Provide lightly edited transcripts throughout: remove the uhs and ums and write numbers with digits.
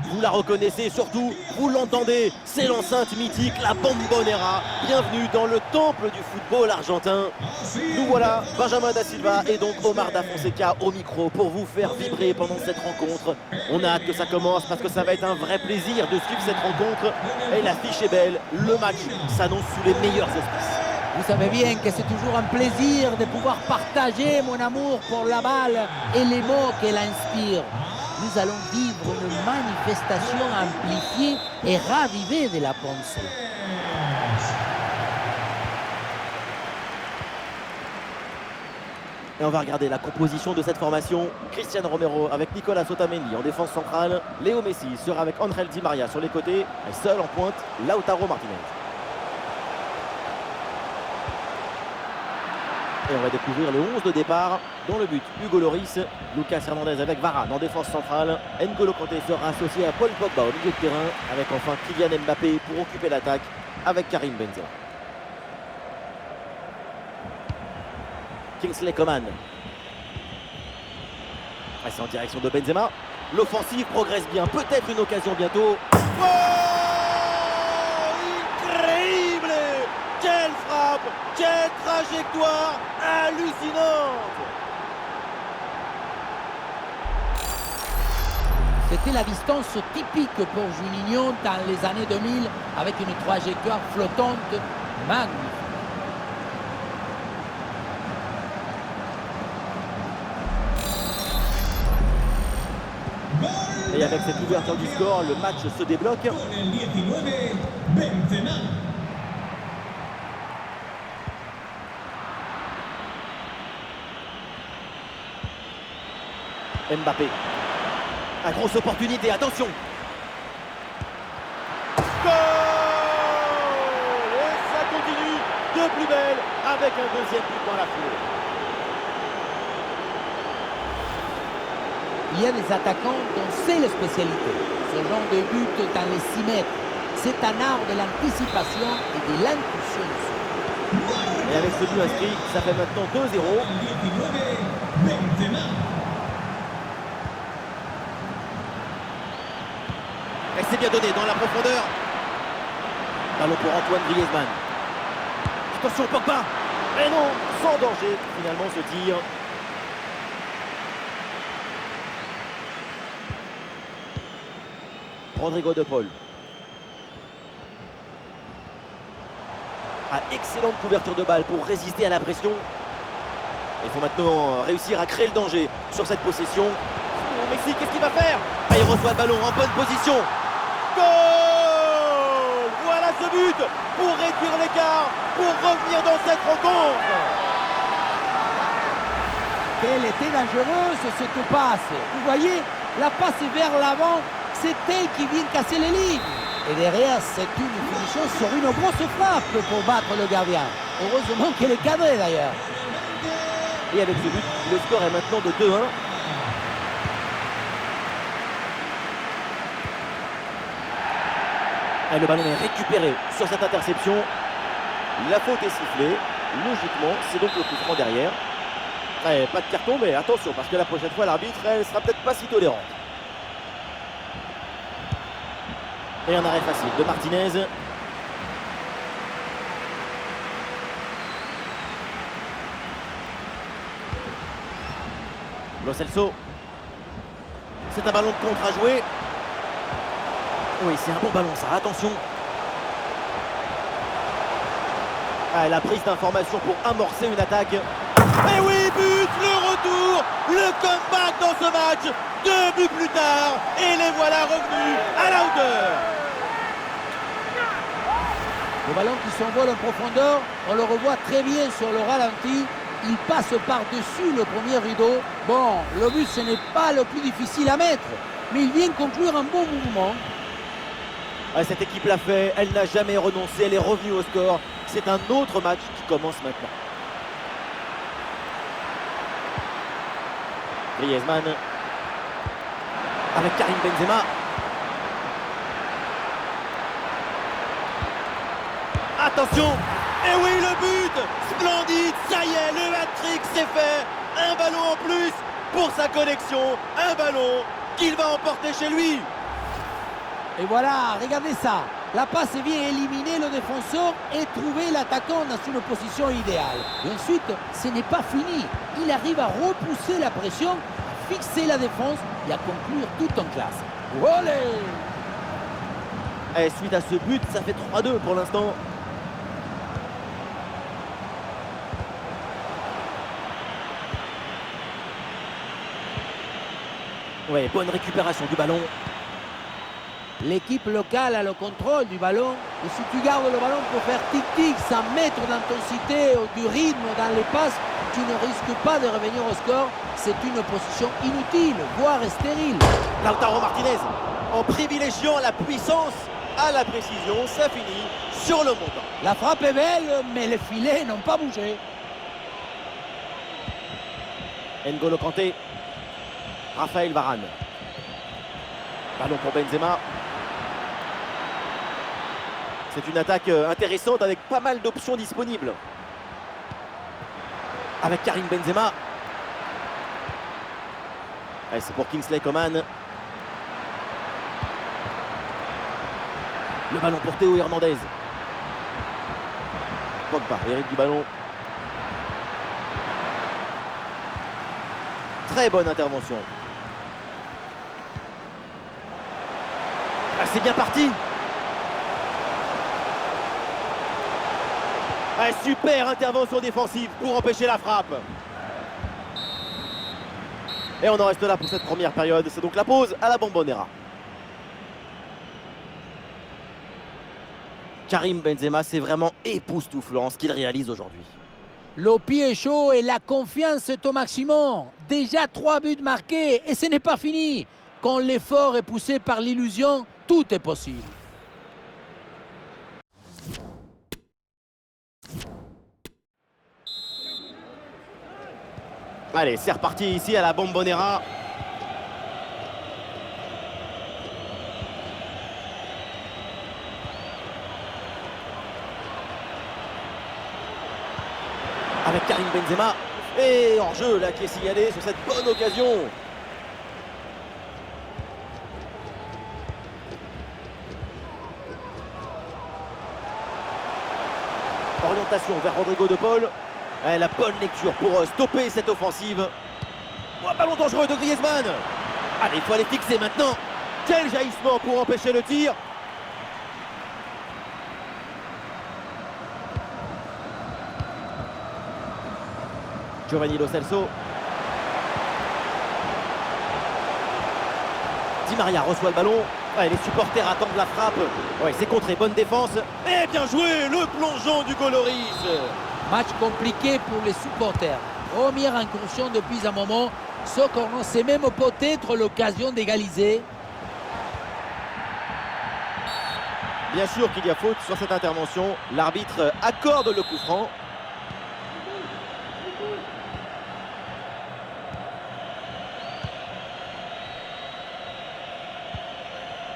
Vous la reconnaissez, surtout, vous l'entendez, c'est l'enceinte mythique, la Bombonera. Bienvenue dans le temple du football argentin. Nous voilà, Benjamin Da Silva et donc Omar Da Fonseca au micro pour vous faire vibrer pendant cette rencontre. On a hâte que ça commence parce que ça va être un vrai plaisir de suivre cette rencontre. Et l'affiche est belle, le match s'annonce sous les meilleurs auspices. Vous savez bien que c'est toujours un plaisir de pouvoir partager mon amour pour la balle et les mots qu'elle inspire. Nous allons vivre une manifestation amplifiée et ravivée de la pensée. Et on va regarder la composition de cette formation. Cristiano Romero avec Nicolas Otamendi en défense centrale. Léo Messi sera avec Angel Di Maria sur les côtés. Et seul en pointe, Lautaro Martinez. Et on va découvrir le 11 de départ. Dans le but, Hugo Lloris, Lucas Hernandez avec Varane en défense centrale. N'Golo Kanté sera associé à Paul Pogba au milieu de terrain. Avec enfin Kylian Mbappé pour occuper l'attaque avec Karim Benzema. Kingsley Coman. C'est en direction de Benzema. L'offensive progresse bien. Peut-être une occasion bientôt. Oh, incroyable! Quelle frappe! Quelle trajectoire hallucinante! C'était la distance typique pour Juninho dans les années 2000 avec une trajectoire flottante magnifique. Et avec cette ouverture du score, le match se débloque. Mbappé. Une grosse opportunité, attention. Goal! Et ça continue de plus belle avec un deuxième but dans la foulée. Il y a des attaquants dont c'est la spécialité. Ce genre de but dans les 6 mètres. C'est un art de l'anticipation et de l'impulsion. Et avec ce but inscrit, ça fait maintenant 2-0. Et c'est bien donné dans la profondeur. Ballon pour Antoine Griezmann. Attention Pogba. Et non, sans danger finalement ce tir. Rodrigo de Paul. Excellente couverture de balle pour résister à la pression. Il faut maintenant réussir à créer le danger sur cette possession. Messi, qu'est-ce qu'il va faire? Il reçoit le ballon en bonne position. Goal! Voilà ce but pour réduire l'écart, pour revenir dans cette rencontre. Quelle était dangereuse cette passe. Vous voyez, la passe vers l'avant. C'est elle qui vient casser les lignes. Et derrière, c'est une finition sur une grosse frappe pour battre le gardien. Heureusement qu'elle est cadrée d'ailleurs. Et avec ce but, le score est maintenant de 2-1. Et le ballon est récupéré sur cette interception. La faute est sifflée. Logiquement, c'est donc le coup franc derrière. Pas de carton, mais attention, parce que la prochaine fois, l'arbitre, elle sera peut-être pas si tolérante. Et un arrêt facile de Martinez. Lo Celso. C'est un ballon de contre à jouer. Oui, c'est un bon ballon ça, attention. La prise d'information pour amorcer une attaque. Et oui, but, le retour, le comeback dans ce match. 2 buts plus tard, et les voilà revenus à la hauteur. Le ballon qui s'envole en profondeur, on le revoit très bien sur le ralenti. Il passe par-dessus le premier rideau. Bon, le but, ce n'est pas le plus difficile à mettre, mais il vient conclure un bon mouvement. Cette équipe l'a fait, elle n'a jamais renoncé, elle est revenue au score. C'est un autre match qui commence maintenant. Griezmann avec Karim Benzema. Attention! Et oui, le but! Splendide! Ça y est, le hat-trick c'est fait! Un ballon en plus pour sa collection. Un ballon qu'il va emporter chez lui. Et voilà, regardez ça. La passe vient éliminer le défenseur et trouver l'attaquant dans une position idéale. Et ensuite, ce n'est pas fini. Il arrive à repousser la pression, à fixer la défense et à conclure tout en classe. Olé! Et suite à ce but, ça fait 3-2 pour l'instant. Ouais, bonne récupération du ballon. L'équipe locale a le contrôle du ballon. Et si tu gardes le ballon pour faire tic-tic sans mettre d'intensité ou du rythme dans les passes, tu ne risques pas de revenir au score. C'est une position inutile, voire stérile. Lautaro Martinez, en privilégiant la puissance à la précision, ça finit sur le montant. La frappe est belle, mais les filets n'ont pas bougé. N'Golo Kanté, Raphaël Varane. Ballon pour Benzema. C'est une attaque intéressante avec pas mal d'options disponibles. Avec Karim Benzema. Allez, c'est pour Kingsley Coman. Le ballon pour Théo Hernandez. Pogba hérite du ballon. Très bonne intervention. Ah, c'est bien parti. Ah, super intervention défensive pour empêcher la frappe. Et on en reste là pour cette première période. C'est donc la pause à la Bombonera. Karim Benzema, c'est vraiment époustouflant ce qu'il réalise aujourd'hui. Le pied est chaud et la confiance est au maximum. Déjà 3 buts marqués et ce n'est pas fini. Quand l'effort est poussé par l'illusion, tout est possible. Allez, c'est reparti ici à la Bombonera. Avec Karim Benzema. Et en jeu là qui est signalé sur cette bonne occasion. Orientation vers Rodrigo de Paul. La bonne lecture pour stopper cette offensive. Oh, ballon dangereux de Griezmann. Allez, il faut aller fixer maintenant. Quel jaillissement pour empêcher le tir. Giovanni Lo Celso. Di Maria reçoit le ballon. Ouais, les supporters attendent la frappe. Ouais, c'est contré, bonne défense. Et bien joué, le plongeon du Goloris. Match compliqué pour les supporters. Première incursion depuis un moment. Ce qu'on sait même peut-être l'occasion d'égaliser. Bien sûr qu'il y a faute sur cette intervention. L'arbitre accorde le coup franc.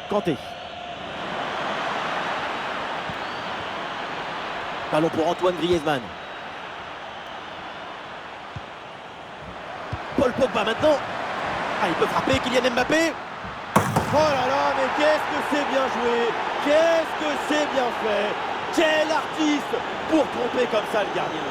Kanté. Ballon pour Antoine Griezmann. Paul Pogba maintenant. Ah, il peut frapper, Kylian Mbappé. Oh là là, mais qu'est-ce que c'est bien joué. Qu'est-ce que c'est bien fait. Quel artiste pour tromper comme ça le gardien.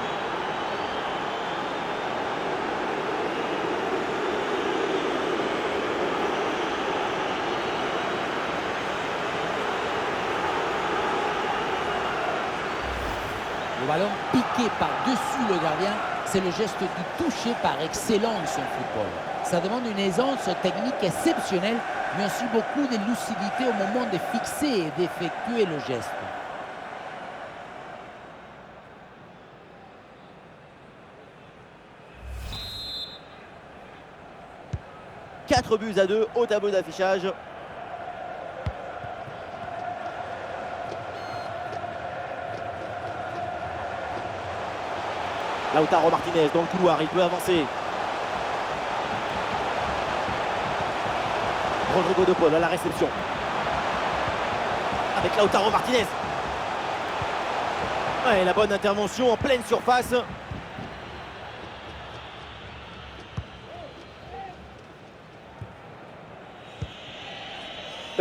Le ballon piqué par-dessus le gardien, c'est le geste du toucher par excellence en football. Ça demande une aisance technique exceptionnelle, mais aussi beaucoup de lucidité au moment de fixer et d'effectuer le geste. « 4-2 au tableau d'affichage. Lautaro Martinez dans le couloir, il peut avancer. Rodrigo de Paul à la réception. Avec Lautaro Martinez. Ouais, la bonne intervention en pleine surface.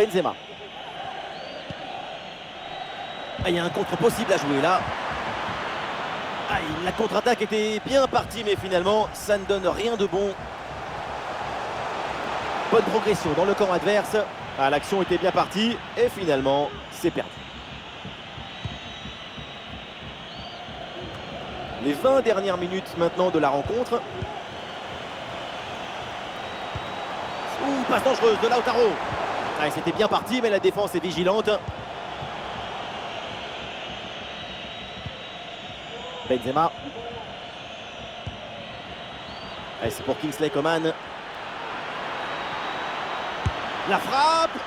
Benzema. Ah, il y a un contre possible à jouer là. Ah, la contre-attaque était bien partie, mais finalement, ça ne donne rien de bon. Bonne progression dans le camp adverse. Ah, l'action était bien partie et finalement, c'est perdu. Les 20 dernières minutes maintenant de la rencontre. Ouh, passe dangereuse de Lautaro. Ah, c'était bien parti, mais la défense est vigilante. Benzema. Ah, c'est pour Kingsley Coman. La frappe.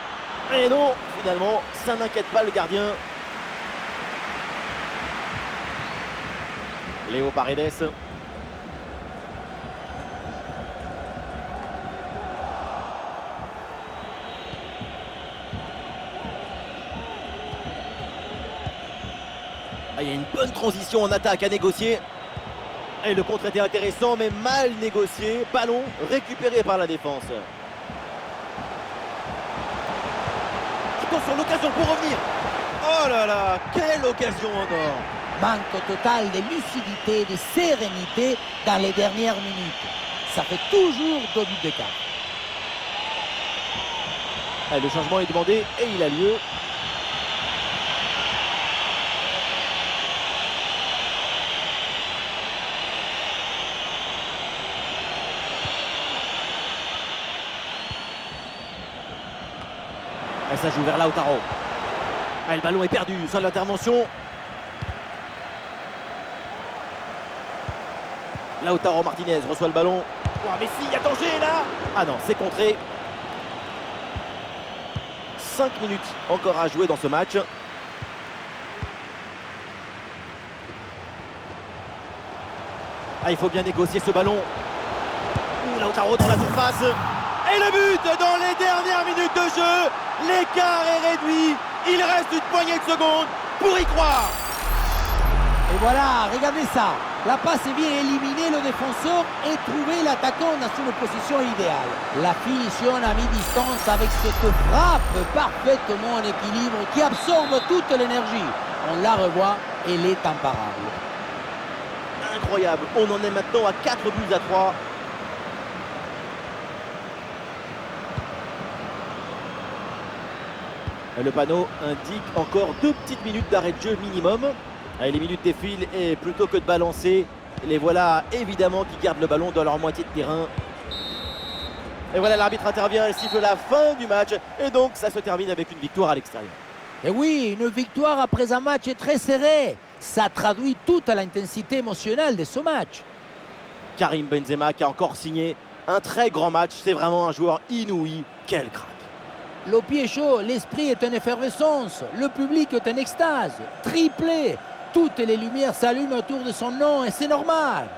Et non, finalement, ça n'inquiète pas le gardien. Léo Paredes. Ah, il y a une bonne transition en attaque à négocier. Et le contre était intéressant, mais mal négocié. Ballon récupéré par la défense. Attention, l'occasion pour revenir. Oh là là, quelle occasion en or. Manque total de lucidité et de sérénité dans les dernières minutes. Ça fait toujours 2 buts d'écart. Le changement est demandé et il a lieu. Et ça joue vers Lautaro. Le ballon est perdu, sans l'intervention. Lautaro Martinez reçoit le ballon. Oh, mais si, il y a danger là. Ah non, c'est contré. 5 minutes encore à jouer dans ce match. Ah, il faut bien négocier ce ballon. Ouh, Lautaro dans la surface. Et le but dans les dernières minutes de jeu. L'écart est réduit. Il reste une poignée de secondes pour y croire. Et voilà, regardez ça. La passe vient éliminer le défenseur et trouver l'attaquant dans une position idéale. La finition à mi-distance avec cette frappe parfaitement en équilibre qui absorbe toute l'énergie. On la revoit, elle est imparable. Incroyable, on en est maintenant à 4 buts à 3. Le panneau indique encore 2 petites minutes d'arrêt de jeu minimum. Les minutes défilent et plutôt que de balancer, les voilà évidemment qui gardent le ballon dans leur moitié de terrain. Et voilà, l'arbitre intervient et siffle la fin du match. Et donc ça se termine avec une victoire à l'extérieur. Et oui, une victoire après un match très serré. Ça traduit toute l'intensité émotionnelle de ce match. Karim Benzema qui a encore signé un très grand match. C'est vraiment un joueur inouï. Quel crack. Le pied chaud, l'esprit est en effervescence. Le public est en extase. Triplé. Toutes les lumières s'allument autour de son nom et c'est normal.